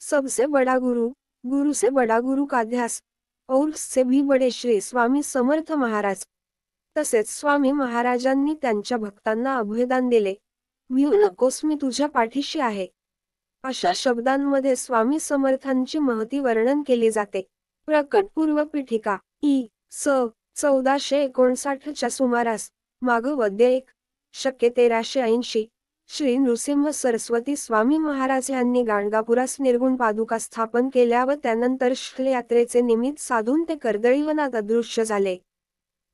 सबसे बड़ा गुरु, गुरु से बड़ा गुरु का ध्यास, और उससे भी बडे श्री स्वामी समर्थ महाराज. तसेच स्वामी महाराजांनी त्यांच्या भक्तांना अभयदान दिले. भिऊ नकोस, मी तुझ्या पाठीशी आहे. अशा शब्दांमध्ये स्वामी समर्थांची महती वर्णन केली जाते. प्रकट पूर्व पीठिका इ. स. 1459 सुमारास, माग वद्य 1, शके 1380, श्री नृसिंह सरस्वती स्वामी महाराज यांनी गाणगापुरास निर्गुण पादुका स्थापन केल्या व त्यानंतर यात्रेचे निमित्त साधून ते कर्दळी वनात अदृश्य झाले.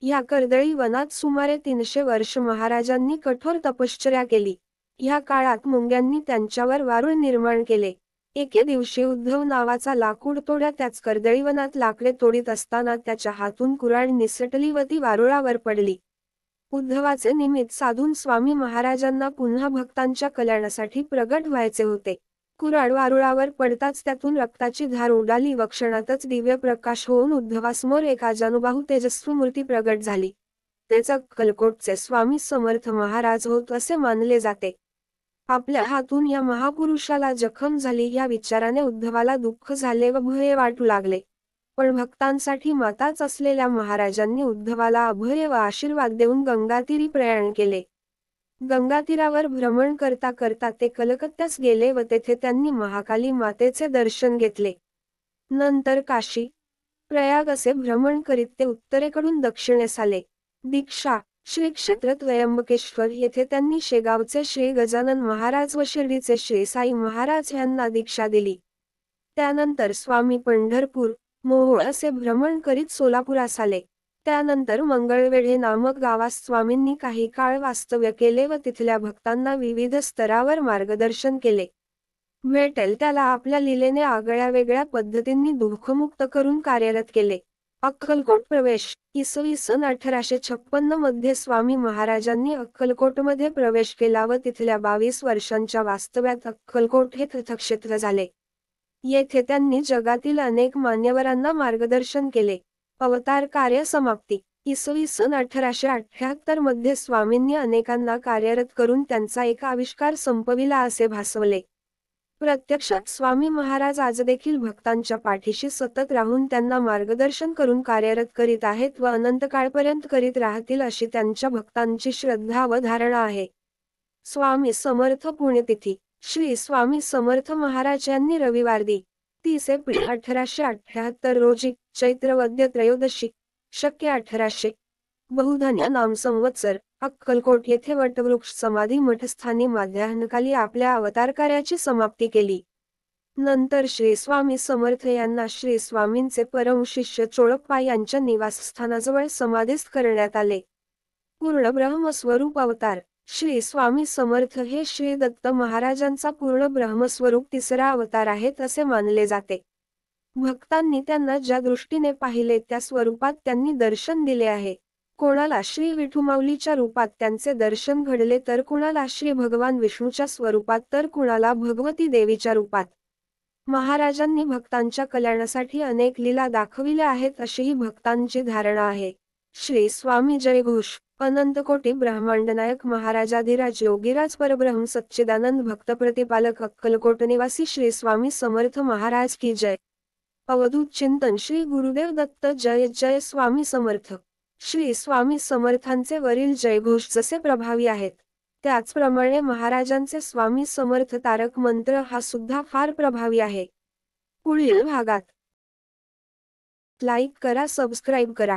या कर्दळी वनात सुमारे 300 वर्ष महाराजांनी कठोर तपश्चर्या केली. ह्या काळात मुंग्यांनी त्यांच्यावर वारुळ निर्माण केले. एके दिवशी उद्धव नावाचा लाकूड तोड्या त्याच कर्दळीवनात लाकडे तोडीत असताना त्याच्या हातून कुऱ्हाड निसटली व ती वारुळावर पडली. उद्धवाचे निमित्त साधून स्वामी महाराजांना पुन्हा भक्तांच्या कल्याणासाठी प्रगट व्हायचे होते. कुऱ्हाड वारुळावर पडताच त्यातून रक्ताची धार उडाली व क्षणातच दिव्य प्रकाश होऊन उद्धवासमोर एक अजानुबाहू तेजस्वी मूर्ती प्रगट झाली. तेच अक्कलकोटचे स्वामी समर्थ महाराज होत असे मानले जाते. आपल्या हातून या महापुरुषाला जखम झाली या विचाराने उद्धवाला दुःख झाले व भय वाटू लागले. पण भक्तांसाठी माताच असलेल्या महाराजांनी उद्धवाला अभय व आशीर्वाद देऊन गंगातीरी प्रयाण केले. गंगातीरावर भ्रमण करता करता ते कलकत्त्यास गेले व तेथे त्यांनी महाकाली मातेचे दर्शन घेतले. नंतर काशी, प्रयाग असे भ्रमण करीत ते उत्तरेकडून दक्षिणेस आले. दीक्षा, श्री क्षेत्र त्र्यंबकेश्वर येथे त्यांनी शेगावचे श्री गजानन महाराज व शिर्डीचे श्री साई महाराज यांना दीक्षा दिली. त्यानंतर स्वामी पंढरपूर, मोहोळ असे भ्रमण करीत सोलापुरास आले. त्यानंतर मंगळवेढे नामक गावास स्वामींनी काही काळ वास्तव्य केले व तिथल्या भक्तांना विविध स्तरावर मार्गदर्शन केले. भेटेल त्याला आपल्या लीलेने आगळ्या वेगळ्या पद्धतींनी दुःखमुक्त करून कार्यरत केले. अक्कलकोट प्रवेश, इसवी सन 1856 मध्ये स्वामी महाराजांनी अक्कलकोटमध्ये प्रवेश केला व तिथल्या 22 वर्षांच्या वास्तव्यात अक्कलकोट हे तीर्थक्षेत्र झाले. येथे त्यांनी जगातील अनेक मान्यवरांना मार्गदर्शन केले. अवतार कार्य समाप्ती, इसवी सन 1878 मध्ये स्वामींनी अनेकांना कार्यरत करून त्यांचा एक आविष्कार संपविला असे भासवले. प्रत्यक्षात स्वामी महाराज आज देखील भक्तांच्या पाठीशी सतत राहून त्यांना मार्गदर्शन करून कार्यरत करीत आहेत व अनंतकाळपर्यंत करीत राहतील अशी त्यांच्या भक्तांची श्रद्धा व धारणा आहे. स्वामी समर्थ पुण्यतिथी, श्री स्वामी समर्थ महाराज यांनी रविवार दि. 30 एप्रिल 1878 रोजी, चैत्र वद्य त्रयोदशी, शके 1800, बहुधान्य नाम संवत्सर, अक्कलकोट येथे वटवृक्ष समाधी मठस्थानी मध्याह्नकाली आपल्या अवतार कार्याची समाप्ती केली. नंतर श्री स्वामी समर्थ यांना श्री स्वामींचे परम शिष्य चोळप्पा यांच्या निवासस्थानाजवळ समाधीस्थ करण्यात आले. पूर्ण ब्रह्मस्वरूप अवतार, श्री स्वामी समर्थ हे श्री दत्त महाराजांचा पूर्ण ब्रह्मस्वरूप तिसरा अवतार आहेत असे मानले जाते. भक्तांनी त्यांना ज्या दृष्टीने पाहिले त्या स्वरूपात त्यांनी दर्शन दिले आहे. कोणाला श्री विठुमाऊलीच्या रूपात त्यांचे दर्शन घडले तर कुणाला श्री भगवान विष्णूच्या स्वरूपात तर कुणाला भगवती देवीच्या रूपात. महाराजांनी भक्तांच्या कल्याणासाठी अनेक लीला दाखविल्या आहेत अशीही भक्तांची धारणा आहे. श्री स्वामी जयघोष. अनंतकोटी ब्रह्मांडनायक महाराजाधिराज योगीराज परब्रह्म सच्चिदानंद भक्त प्रतिपालक अक्कलकोट निवासी श्री स्वामी समर्थ महाराज की जय. अवधूत चिंतन श्री गुरुदेव दत्त जय जय स्वामी समर्थ. श्री स्वामी समर्थांचे वरील जयघोष जसे प्रभावी आहेत त्याचप्रमाणे महाराजांचे स्वामी समर्थ तारक मंत्र हा सुद्धा फार प्रभावी आहे. पुढील भागात लाईक करा, सबस्क्राईब करा.